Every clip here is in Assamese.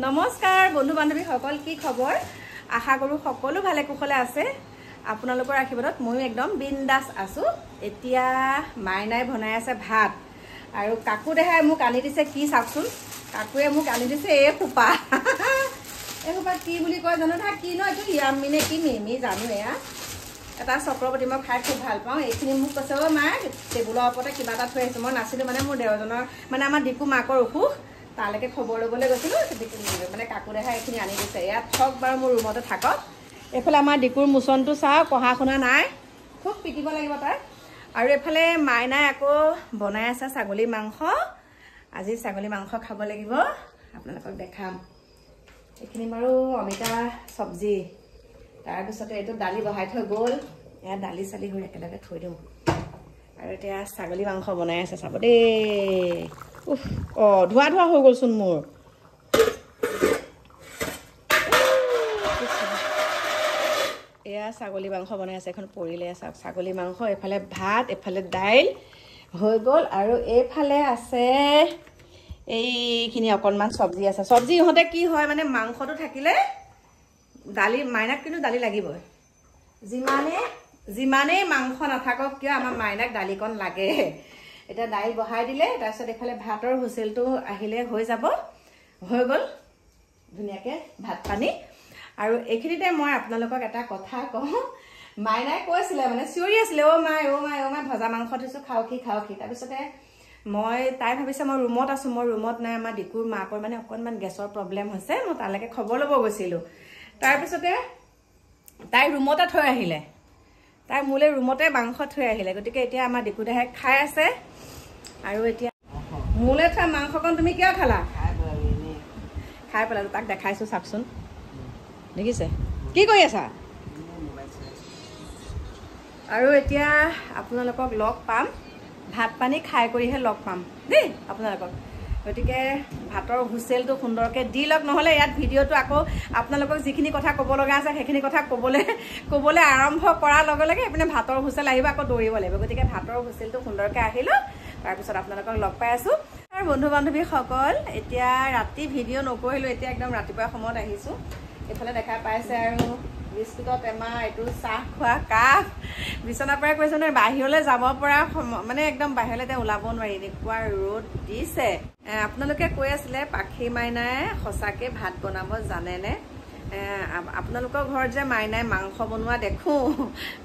নমস্কাৰ বন্ধু বান্ধৱী সকল কি খবৰ আশা কৰো সকলো ভালে কুশলে আছে আপোনালোকৰ আশীৰ্বাদত মই একদম বিন্দাস আছো এতিয়া মাইনাই বনাই আছে ভাত আৰু কাকু দেহাই মোক আনি দিছে কি চাওকচোন কাকুৱে মোক আনি দিছে এই খুপা কি বুলি কয় জানো না কি ন এটো ইয়ামিনে কি মেমি জানো এয়া এটা চক্ৰৱৰ্তী মই খাই খুব ভাল পাওঁ এইখিনি মোক কৈছে অ মা টেবুলৰ ওপৰতে কিবা এটা থৈ আহিছো মই নাছিলো মানে মোৰ দেওজনৰ মানে আমাৰ ডিকু মাকৰ অসুখ তালৈকে খবৰ ল'বলৈ গৈছিলো মানে কাকু দেহাই এইখিনি আনি দিছে ইয়াত থক বাৰু মোৰ ৰুমতে থাকক এইফালে আমাৰ ডিকুৰ মুচনটো চাওক পঢ়া শুনা নাই খুব পিটিব লাগিব তাৰ আৰু এইফালে মাইনাই আকৌ বনাই আছে ছাগলী মাংস আজি ছাগলী মাংস খাব লাগিব আপোনালোকক দেখাম এইখিনি বাৰু অমিতা চব্জি তাৰপিছতে এইটো দালি বহাই থৈ গ'ল এয়া দালি চালি হৈ একেলগে থৈ দিওঁ আৰু এতিয়া ছাগলী মাংস বনাই আছে চাব দেই উফ অ ধোৱা ধোৱা হৈ গ'লচোন মোৰ এয়া ছাগলী মাংস বনাই আছে এখন পৰিলে চাওক ছাগলী মাংস এফালে ভাত এফালে দাইল হৈ গ'ল আৰু এইফালে আছে এইখিনি অকণমান চব্জি আছে চব্জি ইহঁতে কি হয় মানে মাংসটো থাকিলে দালি মাইনাক কিন্তু দালি লাগিবই যিমানেই মাংস নাথাকক কিয় আমাৰ মাইনাক দালিকণ লাগে এটা দাইল বহাই দিলে তাৰপিছত এফালে ভাতৰ হুইচেলটো আহিলে হৈ যাব হৈ গ'ল ধুনীয়াকে ভাত পানী আৰু এইখিনিতে মই আপোনালোকক এটা কথা কওঁ মাইনাই কৈছিলে মানে চিঞৰি আছিলে অ মাই ভজা মাংস থৈছো খাও কি তাৰপিছতে মই তাই ভাবিছে মই ৰুমত আছো মই ৰুমত নাই আমাৰ ডিকুৰ মাকৰ মানে অকণমান গেছৰ প্ৰব্লেম হৈছে মই তালৈকে খবৰ ল'ব গৈছিলো তাৰপিছতে তাই ৰুমতে থৈ আহিলে তাই মোলে ৰুমতে মাংস থৈ আহিলে গতিকে এতিয়া আমাৰ ডিকু দেহাই খাই আছে আৰু এতিয়া মোলে থোৱা মাংসকণ তুমি কিয় খালা খাই পেলালো তাক দেখাইছো চাওকচোন দেখিছে কি কৰি আছা আৰু এতিয়া আপোনালোকক লগ পাম ভাত পানী খাই কৰিহে লগ পাম দেই আপোনালোকক গতিকে ভাতৰ হুইচেলটো সুন্দৰকৈ দি লওক নহ'লে ইয়াত ভিডিঅ'টো আকৌ আপোনালোকক যিখিনি কথা ক'ব লগা আছে সেইখিনি কথা ক'বলৈ আৰম্ভ কৰাৰ লগে লগে এইপিনে ভাতৰ হুইচেল আহিব আকৌ দৌৰিব লাগিব গতিকে ভাতৰ হুইচেলটো সুন্দৰকৈ আহিলো তাৰপিছত আপোনালোকক লগ পাই আছো আৰু বন্ধু বান্ধৱীসকল এতিয়া ৰাতি ভিডিঅ' নকৰিলোঁ এতিয়া একদম ৰাতিপুৱা সময়ত আহিছোঁ এইফালে দেখা পাইছে আৰু বিস্কুটৰ টেমা এইটো চাহ খোৱা কাপ বিচনাৰ পৰা কৈছে নহয় বাহিৰলৈ যাব পৰা মানে একদম বাহিৰলৈ এতিয়া ওলাব নোৱাৰি এনেকুৱা ৰ'দ দিছে আপোনালোকে কৈ আছিলে পাখি মাইনাই সঁচাকৈ ভাত বনাব জানেনে আপোনালোকৰ ঘৰত যে মাইনাই মাংস বনোৱা দেখো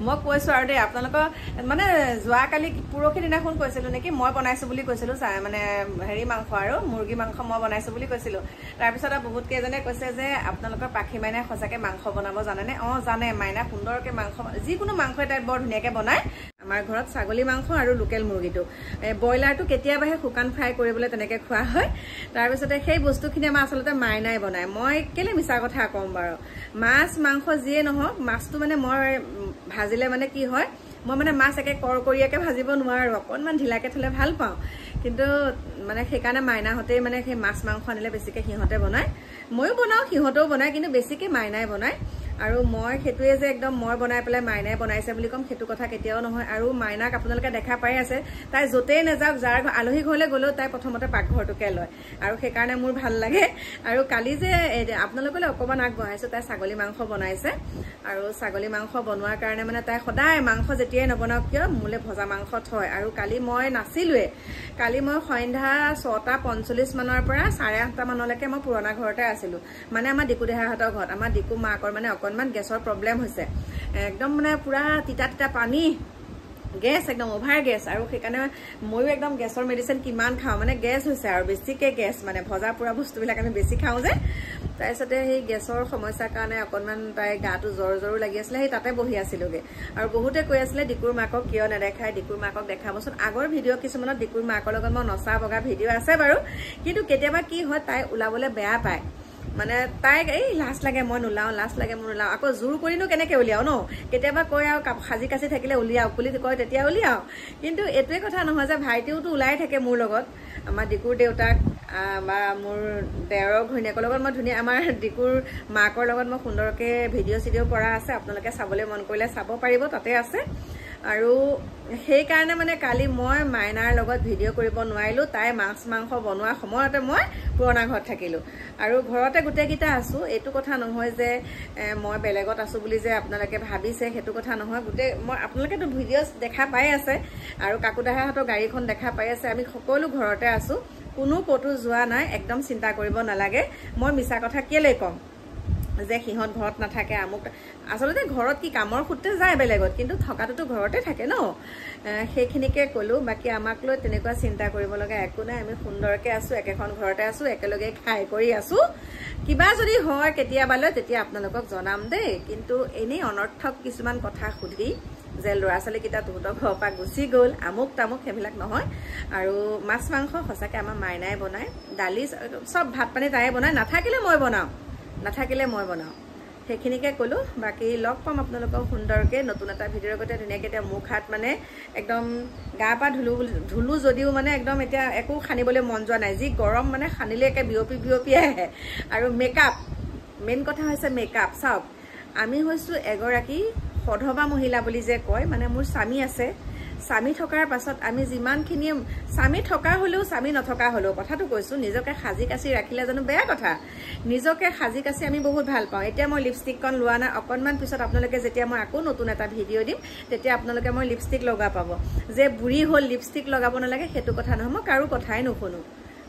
মই কৈছোঁ আৰু দেই আপোনালোকৰ মানে যোৱাকালি পৰহি দিনাখন কৈছিলোঁ নেকি মই বনাইছোঁ বুলি কৈছিলোঁ মানে হেৰি মাংস আৰু মুৰ্গী মাংস মই বনাইছোঁ বুলি কৈছিলোঁ তাৰপিছত আৰু বহুত কেইজনে কৈছে যে আপোনালোকৰ পাখি মাইনাই সঁচাকৈ মাংস বনাব জানেনে অঁ জানে মাইনাই সুন্দৰকৈ মাংস যিকোনো মাংস এটাই বৰ ধুনীয়াকৈ বনায় আমাৰ ঘৰত ছাগলী মাংস আৰু লোকেল মুৰ্গীটো ব্ৰইলাৰটো কেতিয়াবাহে শুকান ফ্ৰাই কৰিবলৈ তেনেকৈ খোৱা হয় তাৰপিছতে সেই বস্তুখিনি আমাৰ আচলতে মাইনাই বনায় মই কেলৈ মিছা কথা কওঁ বাৰু মাছ মাংস যিয়ে নহওক মাছটো মানে মই ভাজিলে মানে কি হয় মই মানে মাছ একে কৰকৰীয়াকৈ ভাজিব নোৱাৰোঁ অকণমান ঢিলাকৈ থ'লে ভাল পাওঁ কিন্তু মানে সেইকাৰণে মাইনাহঁতেই মানে সেই মাছ মাংস আনিলে বেছিকৈ সিহঁতে বনায় ময়ো বনাওঁ সিহঁতেও বনায় কিন্তু বেছিকৈ মাইনাই বনায় আৰু মই সেইটোৱে যে একদম মই বনাই পেলাই মাইনাই বনাইছে বুলি ক'ম সেইটো কথা কেতিয়াও নহয় আৰু মাইনাক আপোনালোকে দেখা পাই আছে তাই য'তেই নাযাওক যাৰ আলহী ঘৰলৈ গ'লেও তাই প্ৰথমতে পাকঘৰটোকে লয় আৰু সেইকাৰণে মোৰ ভাল লাগে আৰু কালি যে আপোনালোকলৈ অকণমান আগবঢ়াইছোঁ তাই ছাগলী মাংস বনাইছে আৰু ছাগলী মাংস বনোৱাৰ কাৰণে মানে তাই সদায় মাংস যেতিয়াই নবনাওক কিয় মোলৈ ভজা মাংস থয় আৰু কালি মই নাছিলোৱে কালি মই সন্ধ্যা 6:45 মানৰ পৰা 8:30 মানলৈকে মই পুৰণা ঘৰতে আছিলোঁ মানে আমাৰ ডিকু দেহাহঁতৰ ঘৰত আমাৰ ডিকু মাকৰ মানে অকণমান গেছৰ প্ৰব্লেম হৈছে একদম মানে পুৰা তিতা পানী গেছ একদম অভাৰ গেছ আৰু সেইকাৰণে ময়ো একদম গেছৰ মেডিচিন কিমান খাওঁ মানে গেছ হৈছে আৰু বেছিকৈ গেছ মানে ভজা পুৰা বস্তুবিলাক আমি বেছি খাওঁ যে তাৰপিছতে সেই গেছৰ সমস্যাৰ কাৰণে অকণমান তাই গাটো জ্বৰো লাগি আছিলে সেই তাতে বহি আছিলোগৈ আৰু বহুতে কৈ আছিলে ডিকুৰ মাকক কিয় নেদেখায় ডিকুৰ মাকক দেখাবচোন আগৰ ভিডিঅ' কিছুমানত ডিকুৰ মাকৰ লগত মই নচা বগা ভিডিঅ' আছে বাৰু কিন্তু কেতিয়াবা কি হয় তাই ওলাবলৈ বেয়া পায় মানে তাইক এই লাজ লাগে মই নোলাওঁ আকৌ জোৰ কৰিনো কেনেকৈ উলিয়াওঁ ন কেতিয়াবা কয় আৰু সাজি কাচি থাকিলে উলিয়াওক বুলি কয় তেতিয়া উলিয়াওঁ কিন্তু এইটোৱে কথা নহয় যে ভাইটিওতো ওলাই থাকে মোৰ লগত আমাৰ ডিকুৰ দেউতাক বা মোৰ দেওৰৰ ঘৈণীয়েকৰ লগত মই ধুনীয়া আমাৰ ডিকুৰ মাকৰ লগত মই সুন্দৰকৈ ভিডিঅ' চিডিঅ' কৰা আছে আপোনালোকে চাবলৈ মন কৰিলে চাব পাৰিব তাতে আছে আৰু সেইকাৰণে মানে কালি মই মাইনাৰ লগত ভিডিঅ' কৰিব নোৱাৰিলোঁ তাই মাছ মাংস বনোৱাৰ সময়তে মই পুৰণা ঘৰত থাকিলোঁ আৰু ঘৰতে গোটেইকেইটা আছোঁ এইটো কথা নহয় যে মই বেলেগত আছোঁ বুলি যে আপোনালোকে ভাবিছে সেইটো কথা নহয় গোটেই মই আপোনালোকেতো ভিডিঅ' দেখা পাই আছে আৰু কাকুদাহাহঁতৰ গাড়ীখন দেখা পাই আছে আমি সকলো ঘৰতে আছোঁ কোনো ক'তো যোৱা নাই একদম চিন্তা কৰিব নালাগে মই মিছা কথা কেলৈ ক'ম যে সিহঁত ঘৰত নাথাকে আমুক আচলতে ঘৰত কি কামৰ সূত্ৰে যায় বেলেগত কিন্তু থকাটোতো ঘৰতে থাকে ন সেইখিনিকে ক'লোঁ বাকী আমাক লৈ তেনেকুৱা চিন্তা কৰিব লগা একো নাই আমি সুন্দৰকৈ আছোঁ একেখন ঘৰতে আছোঁ একেলগে খাই কৰি আছোঁ কিবা যদি হয় কেতিয়াবালৈ তেতিয়া আপোনালোকক জনাম দেই কিন্তু এনেই অনৰ্থক কিছুমান কথা সুধি যে ল'ৰা ছোৱালীকেইটা তহঁতৰ ঘৰৰ পৰা গুচি গ'ল আমুক তামুক সেইবিলাক নহয় আৰু মাছ মাংস সঁচাকৈ আমাৰ মাইনাই বনায় দালি চব ভাত পানী তাই বনায় নাথাকিলে মই বনাওঁ সেইখিনিকে ক'লোঁ বাকী লগ পাম আপোনালোকক সুন্দৰকৈ নতুন এটা ভিডিঅ'ৰ আগতে ধুনীয়াকৈ এতিয়া মুখ হাত মানে একদম গা পা ধুলোঁ যদিও মানে একদম এতিয়া একো সানিবলৈ মন যোৱা নাই যি গৰম মানে সানিলে একে বিয়পি আহে আৰু মেকআপ মেইন কথা হৈছে মেকআপ চাওক আমি হৈছোঁ এগৰাকী সধবা মহিলা বুলি যে কয় মানে মোৰ স্বামী আছে স্বামী থকাৰ পাছত আমি যিমানখিনি স্বামী থকা হ'লেও স্বামী নথকা হ'লেও কথাটো কৈছোঁ নিজকে সাজি কাচি ৰাখিলে জানো বেয়া কথা নিজকে সাজি কাচি আমি বহুত ভাল পাওঁ এতিয়া মই লিপষ্টিকখন লোৱা নাই অকণমান পিছত আপোনালোকে যেতিয়া মই আকৌ নতুন এটা ভিডিঅ' দিম তেতিয়া আপোনালোকে মই লিপষ্টিক লগা পাব যে বুঢ়ী হ'ল লিপষ্টিক লগাব নালাগে সেইটো কথা নহয়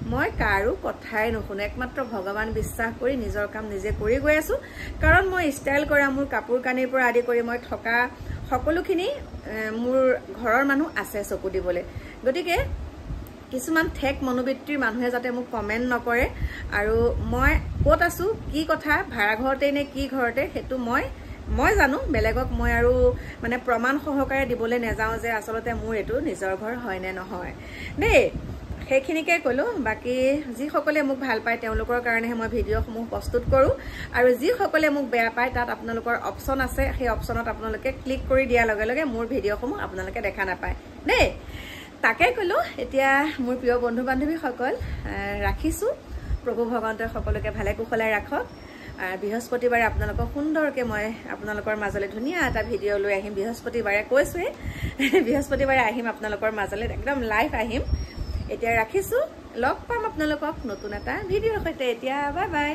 মই কাৰো কথাই নুশুনো একমাত্ৰ ভগৱান বিশ্বাস কৰি নিজৰ কাম নিজে কৰি গৈ আছোঁ কাৰণ মই ষ্টাইল কৰা মোৰ কাপোৰ কানিৰ পৰা আদি কৰি মই থকা সকলোখিনি মোৰ ঘৰৰ মানুহ আছে চকু দিবলৈ গতিকে কিছুমান ঠেক মনোবৃত্তিৰ মানুহে যাতে মোক কমেণ্ট নকৰে আৰু মই ক'ত আছোঁ কি কথা ভাড়া ঘৰতেই নে কি ঘৰতে সেইটো মই জানো বেলেগক মই আৰু মানে প্ৰমাণ সহকাৰে দিবলৈ নাযাওঁ যে আচলতে মোৰ এইটো নিজৰ ঘৰ হয় নে নহয় দেই সেইখিনিকে ক'লোঁ বাকী যিসকলে মোক ভাল পায় তেওঁলোকৰ কাৰণেহে মই ভিডিঅ'সমূহ প্ৰস্তুত কৰোঁ আৰু যিসকলে মোক বেয়া পায় তাত আপোনালোকৰ অপশ্যন আছে সেই অপশ্যনত আপোনালোকে ক্লিক কৰি দিয়াৰ লগে লগে মোৰ ভিডিঅ'সমূহ আপোনালোকে দেখা নাপায় দেই তাকে ক'লোঁ এতিয়া মোৰ প্ৰিয় বন্ধু বান্ধৱীসকল ৰাখিছোঁ প্ৰভু ভগৱন্তই সকলোকে ভালে কুশলে ৰাখক বৃহস্পতিবাৰে আপোনালোকক সুন্দৰকৈ মই আপোনালোকৰ মাজলৈ ধুনীয়া এটা ভিডিঅ' লৈ আহিম বৃহস্পতিবাৰে কৈছোঁৱেই বৃহস্পতিবাৰে আহিম আপোনালোকৰ মাজলৈ একদম লাইভ আহিম এতিয়া ৰাখিছোঁ লগ পাম আপোনালোকক নতুন এটা ভিডিঅ'ৰ সৈতে এতিয়া বাই বাই